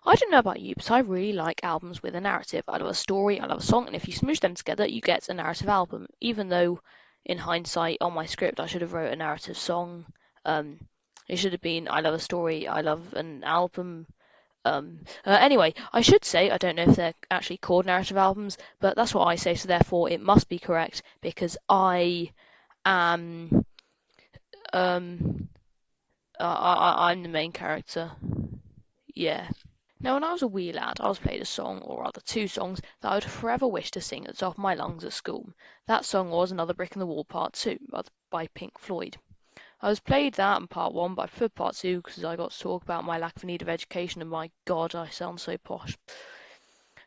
I don't know about you, but I really like albums with a narrative. I love a story, I love a song, and if you smoosh them together, you get a narrative album. Even though, in hindsight, on my script, I should have wrote a narrative song. Um, it should have been I love a story, I love an album. Anyway, I should say I don't know if they're actually called narrative albums, but that's what I say. So therefore, it must be correct because I am um I'm the main character. Yeah. Now, when I was a wee lad, I was played a song, or rather two songs, that I would forever wish to sing at the top of my lungs at school. That song was Another Brick in the Wall Part 2 by Pink Floyd. I was played that in Part 1, but I preferred Part 2 because I got to talk about my lack of need of education, and my god, I sound so posh.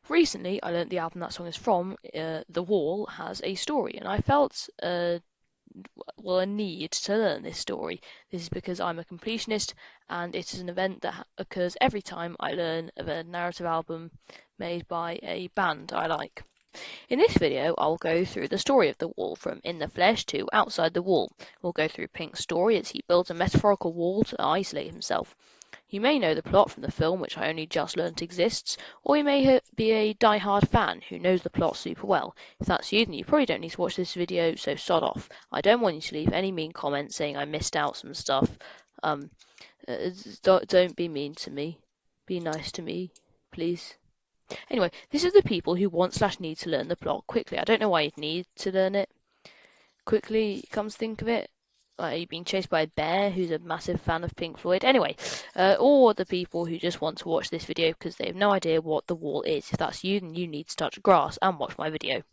Recently, I learnt the album that song is from, The Wall, has a story, and I felt a need to learn this story. This is because I'm a completionist, and it is an event that occurs every time I learn of a narrative album made by a band I like. In this video, I'll go through the story of the wall from in the flesh to outside the wall. We'll go through Pink's story as he builds a metaphorical wall to isolate himself. You may know the plot from the film, which I only just learnt exists, or you may be a die-hard fan who knows the plot super well. If that's you, then you probably don't need to watch this video, so sod off. I don't want you to leave any mean comments saying I missed out some stuff. Um, don't be mean to me. Be nice to me, please. Anyway, this is the people who want/need to learn the plot quickly. I don't know why you'd need to learn it quickly, comes to think of it. Like, are you being chased by a bear who's a massive fan of Pink Floyd? Anyway, or the people who just want to watch this video because they have no idea what the wall is. If that's you, then you need to touch grass and watch my video.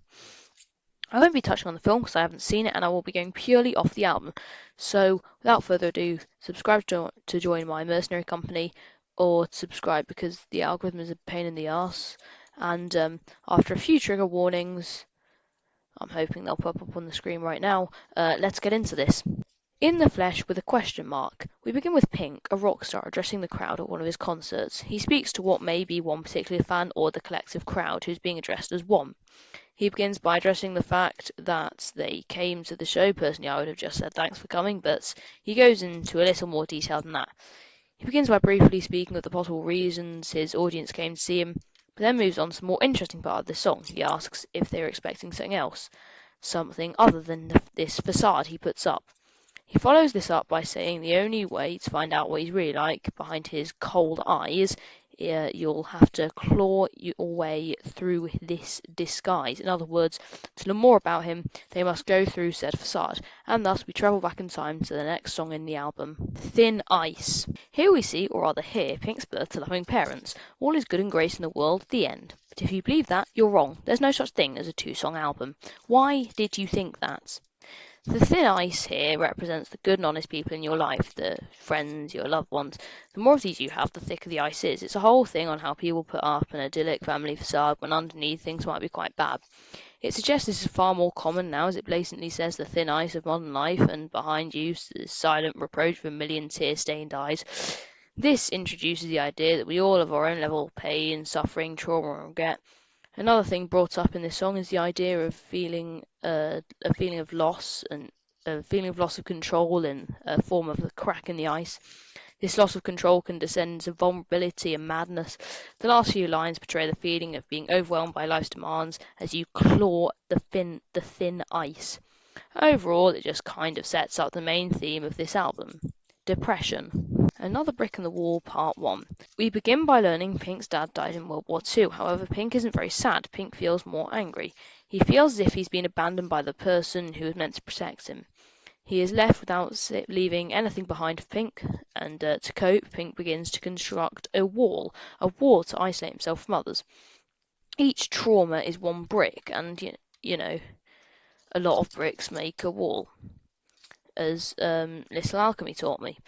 I won't be touching on the film because I haven't seen it, and I will be going purely off the album. So, without further ado, subscribe to join my mercenary company, or subscribe because the algorithm is a pain in the ass. And after a few trigger warnings, I'm hoping they'll pop up on the screen right now. Let's get into this. In the flesh with a question mark. We begin with Pink, a rock star addressing the crowd at one of his concerts. He speaks to what may be one particular fan or the collective crowd who's being addressed as one. He begins by addressing the fact that they came to the show. Personally, I would have just said thanks for coming, but he goes into a little more detail than that. He begins by briefly speaking of the possible reasons his audience came to see him, but then moves on to the more interesting part of the song. He asks if they were expecting something else, something other than this facade he puts up. He follows this up by saying the only way to find out what he's really like behind his cold eyes, you'll have to claw your way through this disguise. In other words, to learn more about him, they must go through said facade, and thus we travel back in time to the next song in the album, Thin Ice. Here we see, or rather hear, Pink's birth to loving parents. All is good and great in the world, the end. But if you believe that, you're wrong. There's no such thing as a two-song album. Why did you think that? The thin ice here represents the good and honest people in your life, the friends, your loved ones. The more of these you have, the thicker the ice is. It's a whole thing on how people put up an idyllic family facade when underneath things might be quite bad. It suggests this is far more common now, as it blatantly says the thin ice of modern life, and behind you the silent reproach of a million tear-stained eyes. This introduces the idea that we all have our own level of pain, suffering, trauma, and regret. Another thing brought up in this song is the idea of feeling a feeling of loss and a feeling of loss of control in a form of a crack in the ice. This loss of control can descend into vulnerability and madness. The last few lines portray the feeling of being overwhelmed by life's demands as you claw the thin ice. Overall, it just kind of sets up the main theme of this album: depression. Another Brick in the Wall, Part 1. We begin by learning Pink's dad died in World War II. However, Pink isn't very sad. Pink feels more angry. He feels as if he's been abandoned by the person who was meant to protect him. He is left without leaving anything behind for Pink, and to cope, Pink begins to construct a wall to isolate himself from others. Each trauma is one brick, and you know, a lot of bricks make a wall, as Little Alchemy taught me.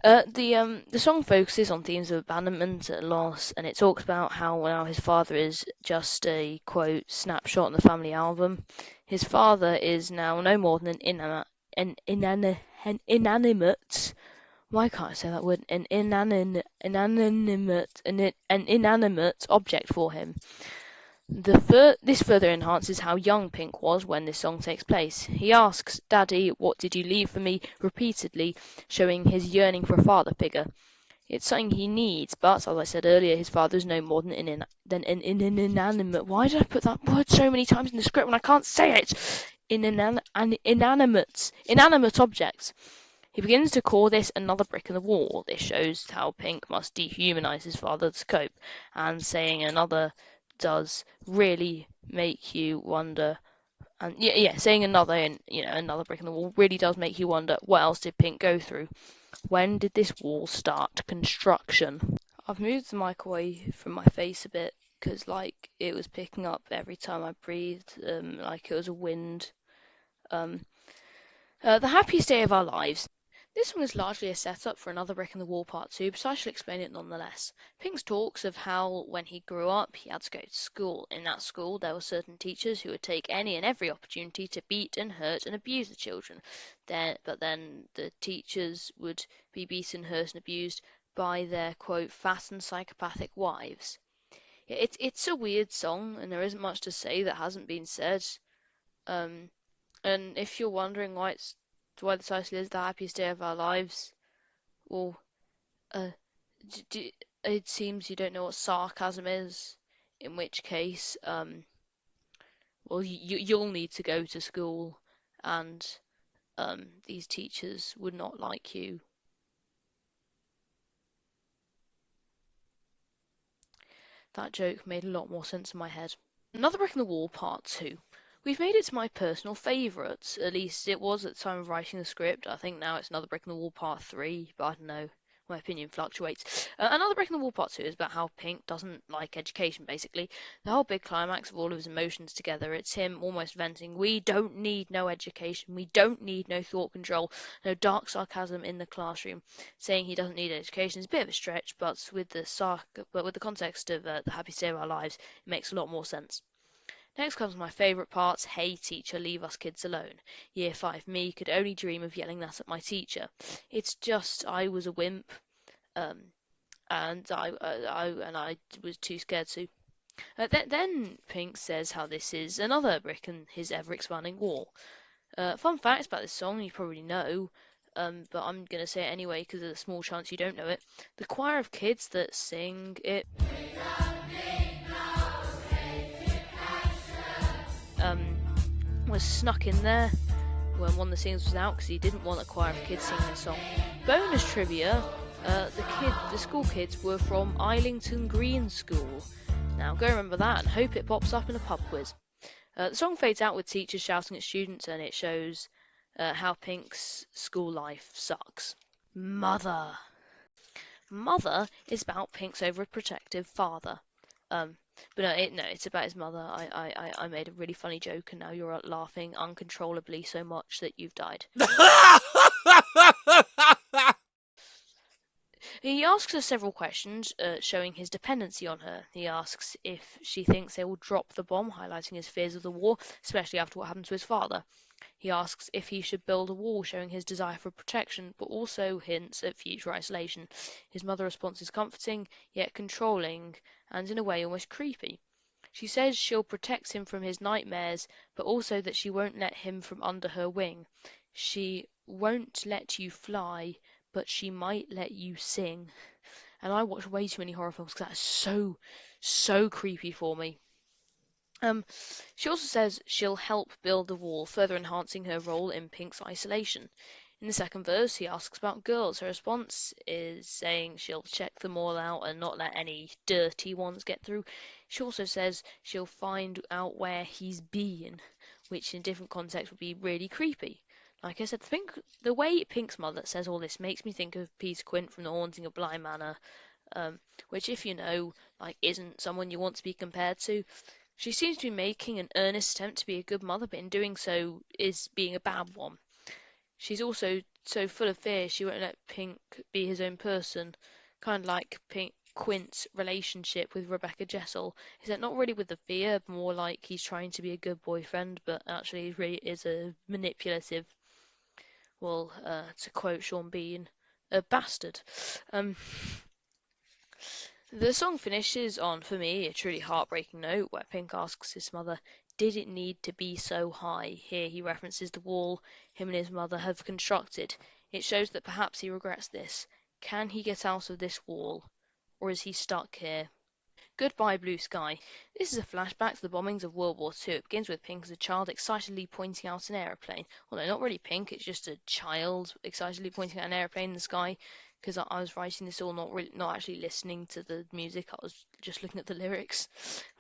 The song focuses on themes of abandonment and loss, and it talks about how now his father is just a quote snapshot in the family album. His father is now no more than an inanimate. Why can't I say that word? An inanimate object for him. This further enhances how young Pink was when this song takes place. He asks, "Daddy, what did you leave for me?" repeatedly, showing his yearning for a father figure. It's something he needs, but as I said earlier, his father's no more than an inanimate. Why did I put that word so many times in the script when I can't say it? Inanimate objects. He begins to call this another brick in the wall. This shows how Pink must dehumanize his father to cope, and saying another does really make you wonder. And saying another and another brick in the wall really does make you wonder what else did Pink go through? When did this wall start construction? I've moved the mic away from my face a bit because like it was picking up every time I breathed, like it was a wind. Um, the happiest day of our lives. This one is largely a setup for another Brick in the Wall part 2, but I shall explain it nonetheless. Pinks talks of how when he grew up he had to go to school. In that school there were certain teachers who would take any and every opportunity to beat and hurt and abuse the children. But then the teachers would be beaten, hurt and abused by their quote fat and psychopathic wives. It's a weird song and there isn't much to say that hasn't been said. Um, and if you're wondering why the title is The Happiest Day of Our Lives, well, uh, it seems you don't know what sarcasm is, in which case, well, you'll need to go to school, and these teachers would not like you. That joke made a lot more sense in my head. Another Brick in the Wall Part 2. We've made it to my personal favourite. At least it was at the time of writing the script. I think now it's Another Brick in the Wall Part 3, but I don't know. My opinion fluctuates. Another Brick in the Wall Part 2 is about how Pink doesn't like education, basically. The whole big climax of all of his emotions together, it's him almost venting, we don't need no education, we don't need no thought control, no dark sarcasm in the classroom. Saying he doesn't need education is a bit of a stretch, but with the context of The Happiest Day of Our Lives, it makes a lot more sense. Next comes my favourite part, Hey teacher, leave us kids alone. Year 5 me could only dream of yelling that at my teacher. It's just I was a wimp, um, and I was too scared to. Then Pink says how this is another brick in his ever-expanding wall. Fun facts about this song you probably know, but I'm gonna say it anyway because there's a small chance you don't know it. The choir of kids that sing it um, was snuck in there when one of the singers was out because he didn't want a choir of kids singing his song. Bonus trivia: the school kids were from Islington Green School. Now go remember that and hope it pops up in a pub quiz. The song fades out with teachers shouting at students, and it shows how Pink's school life sucks. Mother. Mother is about Pink's overprotective father. Um, but no, it's about his mother. I made a really funny joke, and now you're laughing uncontrollably so much that you've died. He asks her several questions, showing his dependency on her. He asks if she thinks they will drop the bomb, highlighting his fears of the war, especially after what happened to his father. He asks if he should build a wall, showing his desire for protection, but also hints at future isolation. His mother's response is comforting, yet controlling, and in a way almost creepy. She says she'll protect him from his nightmares, but also that she won't let him from under her wing. She won't let you fly, but she might let you sing. And I watch way too many horror films because that is so creepy for me. She also says she'll help build the wall, further enhancing her role in Pink's isolation. In the second verse, he asks about girls. Her response is saying she'll check them all out and not let any dirty ones get through. She also says she'll find out where he's been, which in different contexts would be really creepy. Like I said, the way Pink's mother says all this makes me think of Peter Quint from The Haunting of Bly Manor, which, if you know, like, isn't someone you want to be compared to. She seems to be making an earnest attempt to be a good mother, but in doing so is being a bad one. She's also so full of fear she won't let Pink be his own person, kind of like Quint's relationship with Rebecca Jessel. Is that not really with the fear, more like he's trying to be a good boyfriend, but actually he really is a manipulative, well, to quote Sean Bean, a bastard. Um, The song finishes on, for me, a truly heartbreaking note where Pink asks his mother, did it need to be so high? Here he references the wall him and his mother have constructed. It shows that perhaps he regrets this. Can he get out of this wall, or is he stuck here? Goodbye, blue sky. This is a flashback to the bombings of World War II. It begins with Pink as a child excitedly pointing out an aeroplane. Although not really Pink, it's just a child excitedly pointing at an aeroplane in the sky. Because I was writing this all not actually listening to the music, I was just looking at the lyrics.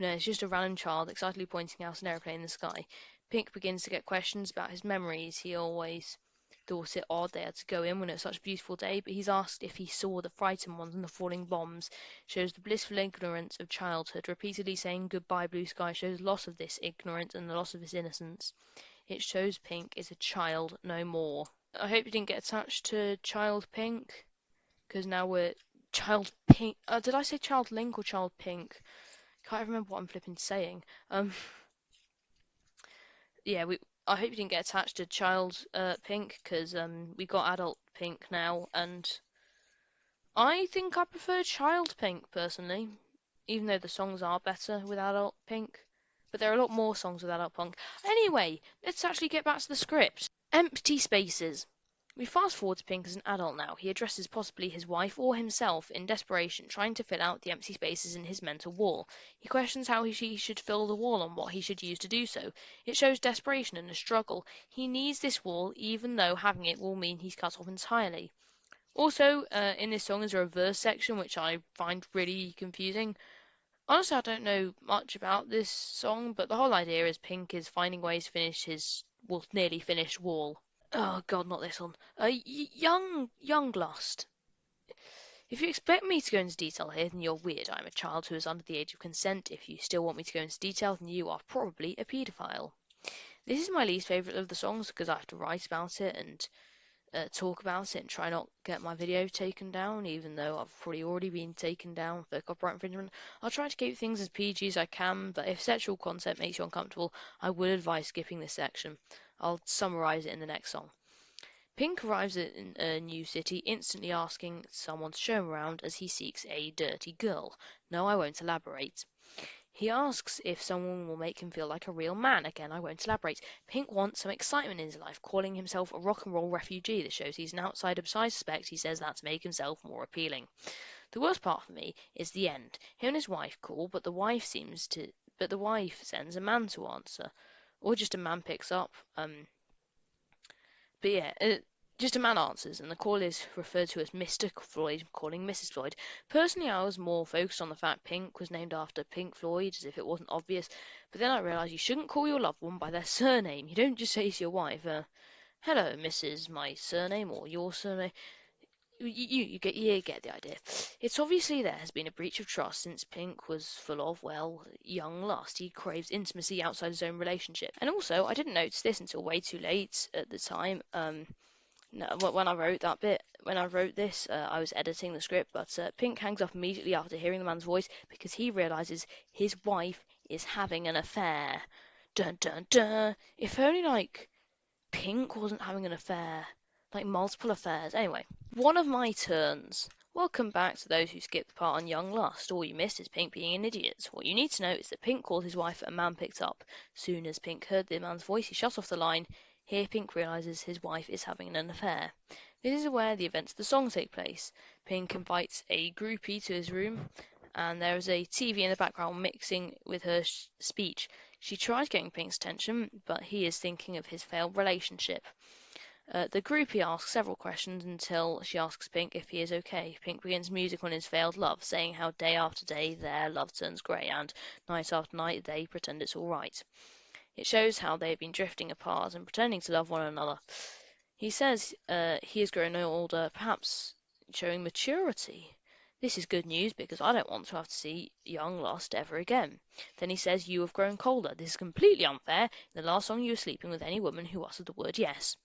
No, it's just a random child excitedly pointing out an aeroplane in the sky. Pink begins to get questions about his memories. He always thought it odd they had to go in when it was such a beautiful day, but he's asked if he saw the frightened ones and the falling bombs. Shows the blissful ignorance of childhood. Repeatedly saying goodbye blue sky shows loss of this ignorance and the loss of his innocence. It shows Pink is a child no more. I hope you didn't get attached to Child Pink, because now we're Child Pink. Did I say Child Link or Child Pink? Can't remember what I'm flipping saying. Um, yeah, we. I hope you didn't get attached to Child Pink, because we got Adult Pink now, and I think I prefer Child Pink personally, even though the songs are better with Adult Pink. But there are a lot more songs with Adult Punk. Anyway, let's actually get back to the script. Empty spaces. We fast forward to Pink as an adult now. He addresses possibly his wife or himself in desperation, trying to fill out the empty spaces in his mental wall. He questions how he should fill the wall and what he should use to do so. It shows desperation and a struggle. He needs this wall, even though having it will mean he's cut off entirely. Also, in this song is a verse section, which I find really confusing. Honestly, I don't know much about this song, but the whole idea is Pink is finding ways to finish his, well, nearly finished wall. Oh god, not this one. Young Lust. If you expect me to go into detail here, then you're weird. I'm a child who is under the age of consent. If you still want me to go into detail, then you are probably a paedophile. This is my least favourite of the songs because I have to write about it and talk about it and try not get my video taken down, even though I've probably already been taken down for copyright infringement. I'll try to keep things as PG as I can, but if sexual content makes you uncomfortable, I would advise skipping this section. I'll summarise it in the next song. Pink arrives in a new city, instantly asking someone to show him around as he seeks a dirty girl. No, I won't elaborate. He asks if someone will make him feel like a real man. Again, I won't elaborate. Pink wants some excitement in his life, calling himself a rock and roll refugee. This shows he's an outsider. Besides suspect, he says that to make himself more appealing. The worst part for me is the end. Him and his wife call, but the wife sends a man to answer, or just a man picks up. But yeah, just a man answers, and the call is referred to as Mr. Floyd calling Mrs. Floyd. Personally, I was more focused on the fact Pink was named after Pink Floyd, as if it wasn't obvious. But then I realised you shouldn't call your loved one by their surname. You don't just say to your wife, "Hello, Mrs. My surname," or "your surname." You get the idea. It's obviously there has been a breach of trust since Pink was full of, well, young lust. He craves intimacy outside his own relationship. And also, I didn't notice this until way too late at the time. No, when I wrote that bit, when I wrote this, I was editing the script, but Pink hangs up immediately after hearing the man's voice because he realizes his wife is having an affair. Dun dun dun. If only, like, Pink wasn't having an affair. Like, multiple affairs. Anyway, one of my turns. Welcome back to those who skipped the part on Young Lust. All you missed is Pink being an idiot. What you need to know is that Pink called his wife a man picked up. Soon as Pink heard the man's voice, he shut off the line. Here Pink realizes his wife is having an affair. This is where the events of the song take place. Pink invites a groupie to his room, and there is a TV in the background mixing with her speech. She tries getting Pink's attention, but he is thinking of his failed relationship. The groupie asks several questions until she asks Pink if he is okay. Pink begins music on his failed love, saying how day after day their love turns grey and night after night they pretend it's all right. It shows how they have been drifting apart and pretending to love one another. He says he has grown older, perhaps showing maturity. This is good news because I don't want to have to see young Lust ever again. Then he says you have grown colder. This is completely unfair. In the last song you were sleeping with any woman who uttered the word yes.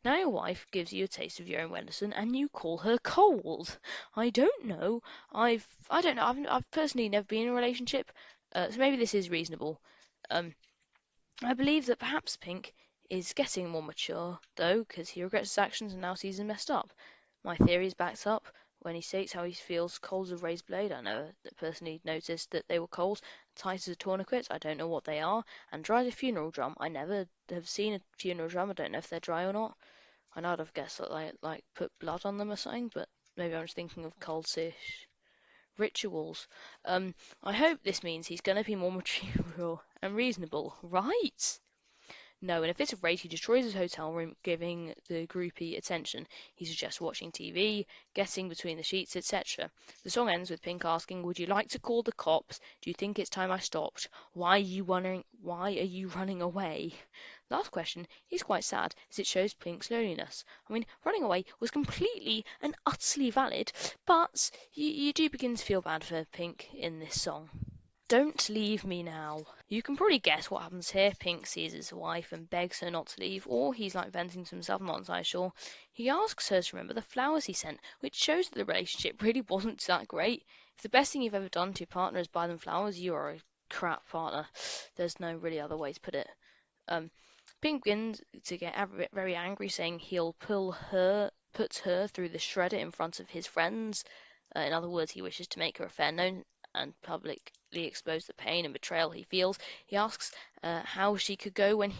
Now your wife gives you a taste of your own medicine and you call her cold. I don't know. I don't know. I've personally never been in a relationship, so maybe this is reasonable. Um, I believe that perhaps Pink is getting more mature, though, because he regrets his actions and now sees them messed up. My theory is backed up when he states how he feels cold as a razor blade. I never personally noticed that they were cold. Tight as a tourniquet, I don't know what they are. And dry as a funeral drum, I never have seen a funeral drum. I don't know if they're dry or not. I know I'd have guessed that they like put blood on them or something, but maybe I'm just thinking of cultish rituals. I hope this means he's going to be more mature and reasonable, right? No, in a fit of rage, he destroys his hotel room, giving the groupie attention. He suggests watching TV, getting between the sheets, etc. The song ends with Pink asking, "Would you like to call the cops? Do you think it's time I stopped? Why are you running away?" Last question is quite sad, as it shows Pink's loneliness. I mean, running away was completely and utterly valid, but you do begin to feel bad for Pink in this song. Don't leave me now. You can probably guess what happens here. Pink sees his wife and begs her not to leave, or he's like venting to himself, I'm not entirely sure. He asks her to remember the flowers he sent, which shows that the relationship really wasn't that great. If the best thing you've ever done to your partner is buy them flowers, you are a crap partner. There's no really other way to put it. Um, Pink begins to get very angry, saying he'll put her through the shredder in front of his friends. In other words, he wishes to make her affair known and publicly expose the pain and betrayal he feels. He asks how she could go when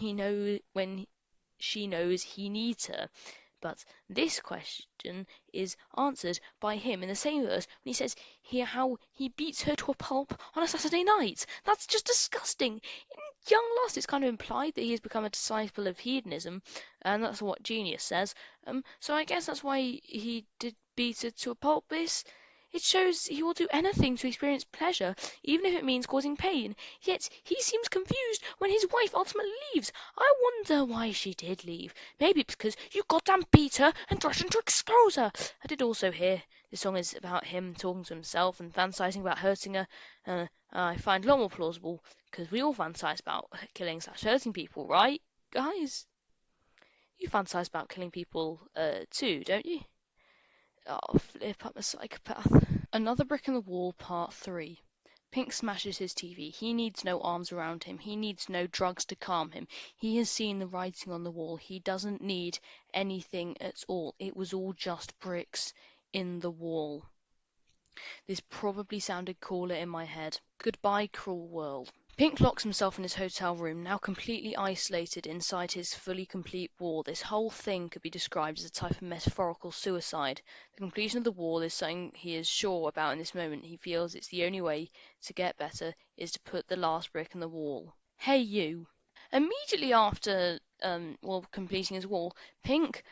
she knows he needs her. But this question is answered by him in the same verse when he says how he beats her to a pulp on a Saturday night. That's just disgusting. In Young Lust, it's kind of implied that he has become a disciple of hedonism, and that's what Genius says. So I guess that's why he did beat her to a pulp. It shows he will do anything to experience pleasure, even if it means causing pain. Yet he seems confused when his wife ultimately leaves. I wonder why she did leave. Maybe it's because you goddamn beat her and threatened to expose her. I did also hear the song is about him talking to himself and fantasizing about hurting her. I find a lot more plausible because we all fantasize about killing/hurting people, right, guys? You fantasize about killing people too, don't you? Oh, flip, I'm a psychopath. Another Brick in the Wall, Part 3. Pink smashes his TV. He needs no arms around him. He needs no drugs to calm him. He has seen the writing on the wall. He doesn't need anything at all. It was all just bricks in the wall. This probably sounded cooler in my head. Goodbye, cruel world. Pink locks himself in his hotel room, now completely isolated inside his fully complete wall. This whole thing could be described as a type of metaphorical suicide. The completion of the wall is something he is sure about in this moment. He feels it's the only way to get better is to put the last brick in the wall. Hey you! Immediately after completing his wall, Pink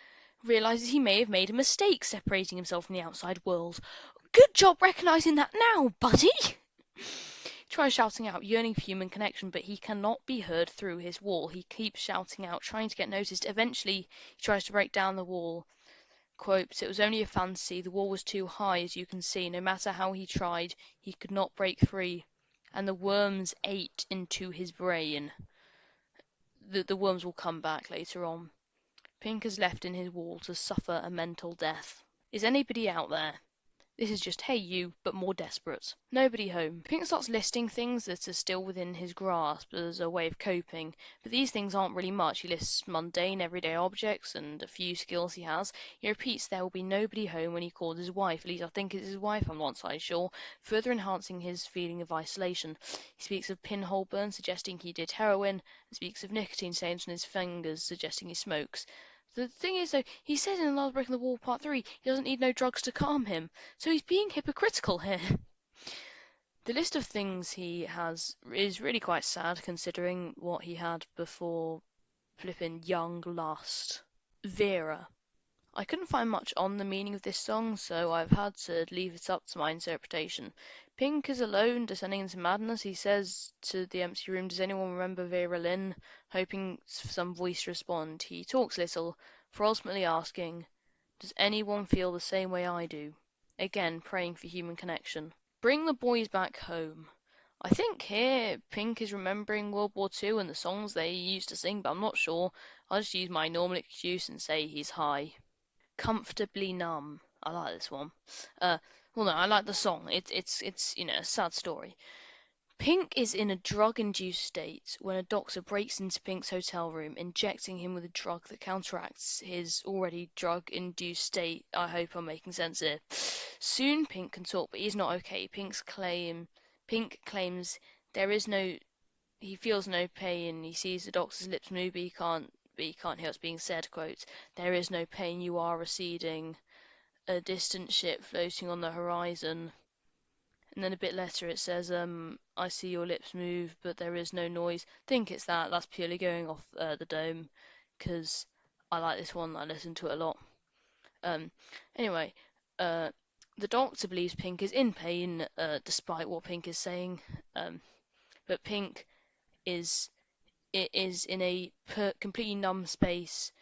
realizes he may have made a mistake separating himself from the outside world. Good job recognizing that now, buddy! Tries shouting out, yearning for human connection, but he cannot be heard through his wall. He keeps shouting out, trying to get noticed. Eventually, he tries to break down the wall. Quote, "It was only a fantasy. The wall was too high, as you can see. No matter how he tried, he could not break free. And the worms ate into his brain." The worms will come back later on. Pink is left in his wall to suffer a mental death. Is anybody out there? This is just Hey You, but more desperate. Nobody home. Pink starts listing things that are still within his grasp as a way of coping, but these things aren't really much. He lists mundane, everyday objects and a few skills he has. He repeats there will be nobody home when he calls his wife. At least I think it's his wife, I'm not entirely sure, further enhancing his feeling of isolation. He speaks of pinhole burns, suggesting he did heroin, and speaks of nicotine stains on his fingers, suggesting he smokes. The thing is, though, he says in Another Brick in the Wall Part 3 he doesn't need no drugs to calm him, so he's being hypocritical here. The list of things he has is really quite sad, considering what he had before flipping Young Lust. Vera. I couldn't find much on the meaning of this song, so I've had to leave it up to my interpretation. Pink is alone, descending into madness. He says to the empty room, "Does anyone remember Vera Lynn?" hoping for some voice to respond. He talks little, for ultimately asking, "Does anyone feel the same way I do?" Again, praying for human connection. Bring the boys back home. I think here Pink is remembering World War II and the songs they used to sing, but I'm not sure. I'll just use my normal excuse and say he's high. Comfortably numb. I like this one. Well, no, I like the song. It's a sad story. Pink is in a drug-induced state when a doctor breaks into Pink's hotel room, injecting him with a drug that counteracts his already drug-induced state. I hope I'm making sense here. Soon, Pink can talk, but he's not okay. Pink claims there is no. He feels no pain. He sees the doctor's lips move, but he can't hear what's being said. Quote, "There is no pain. You are receding." a distant ship floating on the horizon. And then a bit later it says, I see your lips move, but there is no noise. Think it's that. That's purely going off the dome, because I like this one. I listen to it a lot. Um, anyway, uh, the doctor believes Pink is in pain, despite what Pink is saying. But Pink is is in a completely numb space,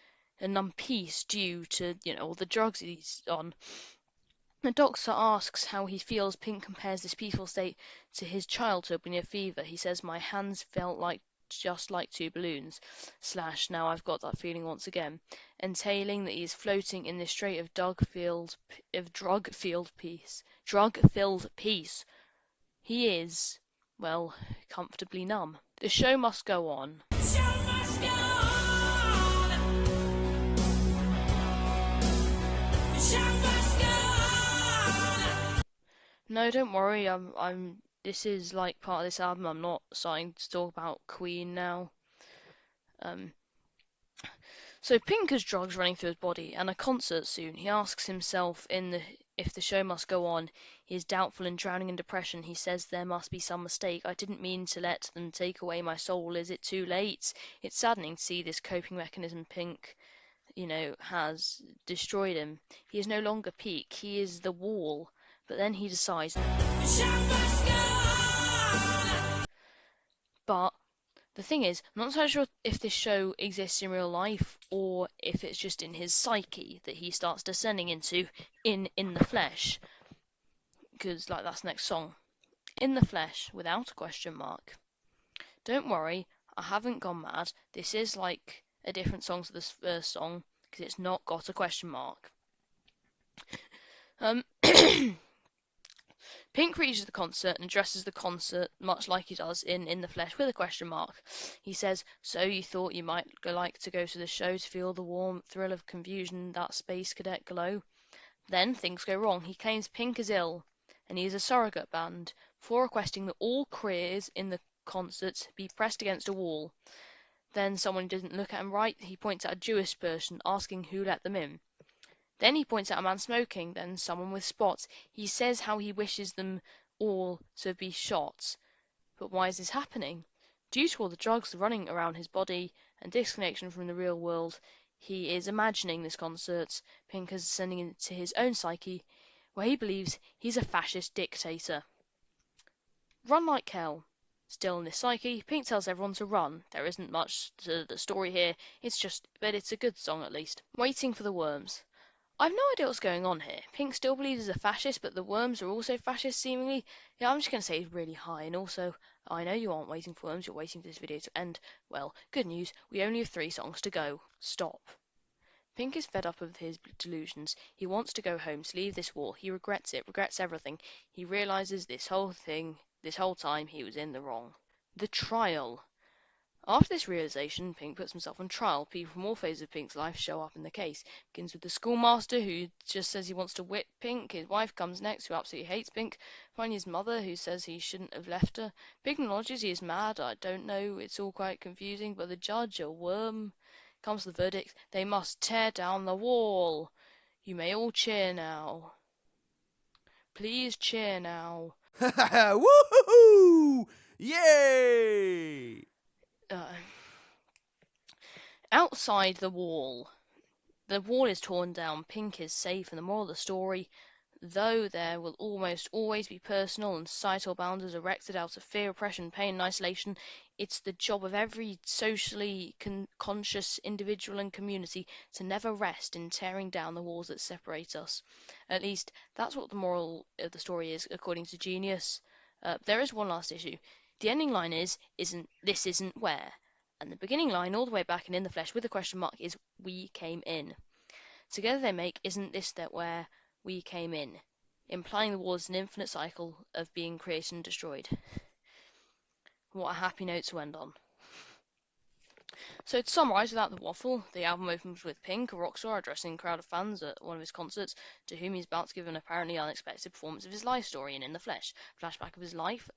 a numb peace due to all the drugs he's on. The doctor asks how he feels. Pink compares this peaceful state to his childhood when he had fever. He says, "My hands felt like just like two balloons." Slash, now I've got that feeling once again, entailing that he is floating in this strait of drug-filled peace. Drug-filled peace. He is, well, comfortably numb. The show must go on. No, don't worry. This is like part of this album. I'm not starting to talk about Queen now. So Pink has drugs running through his body, and a concert soon. He asks himself if the show must go on. He is doubtful and drowning in depression. He says there must be some mistake. I didn't mean to let them take away my soul. Is it too late? It's saddening to see this coping mechanism Pink, has destroyed him. He is no longer Peak. He is the wall. But then he decides. But the thing is, I'm not so sure if this show exists in real life or if it's just in his psyche that he starts descending into in the flesh. Because that's the next song. In the flesh, without a question mark. Don't worry, I haven't gone mad. This is like a different song to this first song because it's not got a question mark. Pink reaches the concert and addresses the concert much like he does in the flesh with a question mark. He says, "So you thought you might like to go to the show to feel the warm thrill of confusion, that space cadet glow?" Then things go wrong. He claims Pink is ill, and he is a surrogate band, for requesting that all careers in the concerts be pressed against a wall. Then someone didn't look at him right. He points at a Jewish person, asking who let them in. Then he points at a man smoking, then someone with spots. He says how he wishes them all to be shot. But why is this happening? Due to all the drugs running around his body and disconnection from the real world, he is imagining this concert. Pink is ascending into his own psyche, where he believes he's a fascist dictator. Run like hell. Still in this psyche, Pink tells everyone to run. There isn't much to the story here, but it's a good song at least. Waiting for the worms. I've no idea what's going on here. Pink still believes he's a fascist, but the worms are also fascist, seemingly. Yeah, I'm just going to say he's really high. And also, I know you aren't waiting for worms, you're waiting for this video to end. Well, good news, we only have 3 songs to go. Stop. Pink is fed up with his delusions. He wants to go home, to leave this war. He regrets it, regrets everything. He realizes this whole time, he was in the wrong. The trial. After this realization, Pink puts himself on trial. People from all phases of Pink's life show up in the case. It begins with the schoolmaster, who just says he wants to whip Pink. His wife comes next, who absolutely hates Pink. Finally, his mother, who says he shouldn't have left her. Pink acknowledges he is mad. I don't know, it's all quite confusing. But the judge, a worm, comes to the verdict. They must tear down the wall. You may all cheer now. Please cheer now. Woohoo! Yay! Outside the wall. The wall is torn down, Pink is safe, and the moral of the story, though there will almost always be personal and societal boundaries erected out of fear, oppression, pain, and isolation, it's the job of every socially conscious individual and community to never rest in tearing down the walls that separate us. At least, that's what the moral of the story is, according to Genius. There is one last issue. The ending line isn't where. And the beginning line, all the way back and in the flesh with a question mark, is we came in. Together they make isn't this that where we came in, implying the war is an infinite cycle of being created and destroyed. What a happy note to end on. So to summarise without the waffle, the album opens with Pink, a rock star, addressing a crowd of fans at one of his concerts, to whom he's about to give an apparently unexpected performance of his life story and in the flesh. Flashback of his life,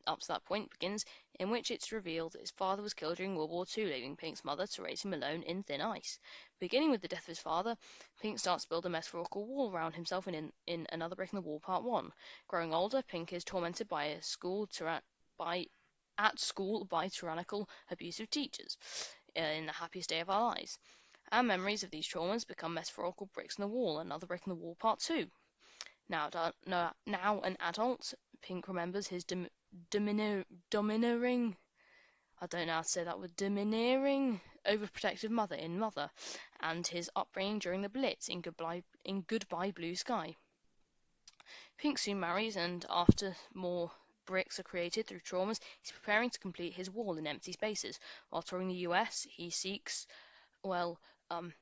up to that point, begins, in which it's revealed that his father was killed during World War II, leaving Pink's mother to raise him alone in thin ice. Beginning with the death of his father, Pink starts to build a metaphorical wall around himself in Another Brick in the Wall Part 1. Growing older, Pink is tormented by at school by tyrannical, abusive teachers in the happiest day of our lives. Our memories of these traumas become metaphorical bricks in the wall, Another Brick in the Wall Part 2. Now an adult, Pink remembers his domineering, I don't know how to say that word, domineering, overprotective mother in Mother, and his upbringing during the Blitz in Goodbye Blue Sky. Pink soon marries, and after more bricks are created through traumas, he's preparing to complete his wall in empty spaces. While touring the US, he seeks, well, um,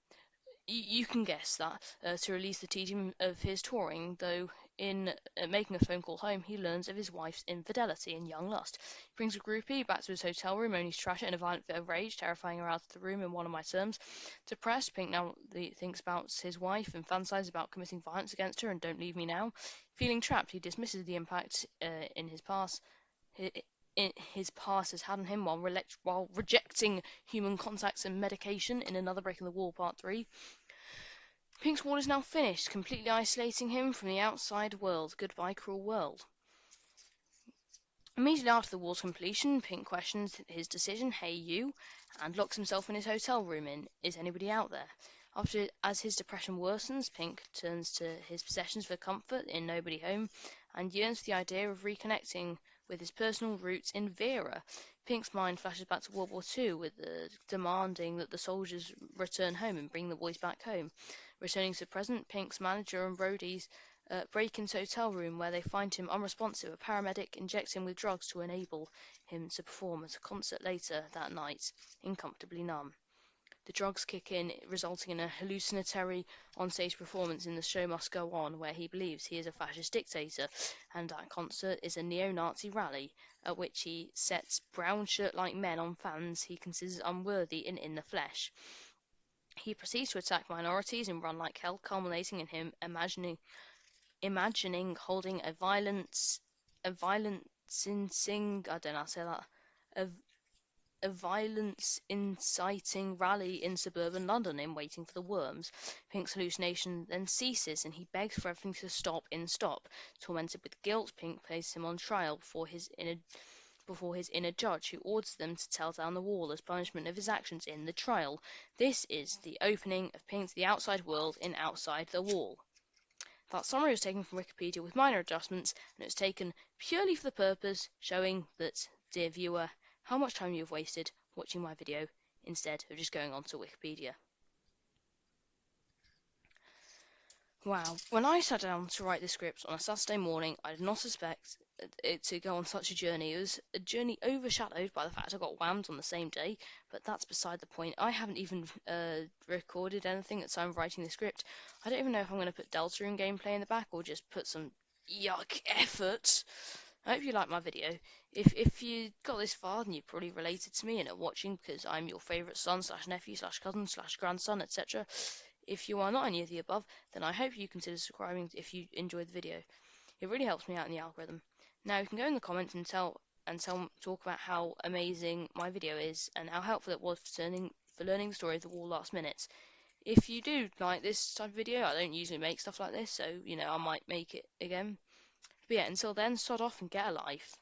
you can guess that, to release the tedium of his touring, though in making a phone call home, he learns of his wife's infidelity and young lust. He brings a groupie back to his hotel room, only to trash it in a violent fit of rage, terrifying her out of the room in one of my terms. Depressed, Pink now thinks about his wife and fantasizes about committing violence against her and Don't Leave Me Now. Feeling trapped, he dismisses the impact in his past. His past has had on him while rejecting human contacts and medication in Another Break in the Wall Part 3. Pink's wall is now finished, completely isolating him from the outside world. Goodbye, cruel world. Immediately after the wall's completion, Pink questions his decision, hey you, and locks himself in his hotel room in, is anybody out there? As his depression worsens, Pink turns to his possessions for comfort in Nobody Home, and yearns for the idea of reconnecting with his personal roots in Vera. Pink's mind flashes back to World War II, with demanding that the soldiers return home and bring the boys back home. Returning to the present, Pink's manager and roadies break into a hotel room where they find him unresponsive. A paramedic injects him with drugs to enable him to perform at a concert later that night, incomfortably numb. The drugs kick in, resulting in a hallucinatory onstage performance in The Show Must Go On, where he believes he is a fascist dictator, and that concert is a neo-Nazi rally, at which he sets brown shirt-like men on fans he considers unworthy and in the flesh. He proceeds to attack minorities and run like hell, culminating in him imagining holding a violencing, I don't know how to say that, a, a violence inciting rally in suburban London in Waiting for the Worms. Pink's hallucination then ceases and he begs for everything to stop. Tormented with guilt, Pink places him on trial before his inner judge, who orders them to tear down the wall as punishment of his actions in the trial. This is the opening of Pink's The Outside World in Outside the Wall. That summary was taken from Wikipedia with minor adjustments, and it was taken purely for the purpose showing that, dear viewer, how much time you have wasted watching my video instead of just going onto Wikipedia. Wow, when I sat down to write this script on a Saturday morning, I did not expect it to go on such a journey. It was a journey overshadowed by the fact I got whammed on the same day, but that's beside the point. I haven't even recorded anything at I'm writing the script. I don't even know if I'm going to put Deltarune gameplay in the back or just put some yuck effort. I hope you like my video. If you got this far, then you're probably related to me and are watching because I'm your favourite son slash nephew slash cousin slash grandson, etc. If you are not any of the above, then I hope you consider subscribing if you enjoyed the video. It really helps me out in the algorithm. Now you can go in the comments and talk about how amazing my video is and how helpful it was for learning the story of the wall last minute. If you do like this type of video, I don't usually make stuff like this, so I might make it again. But yeah, until then, sod off and get a life.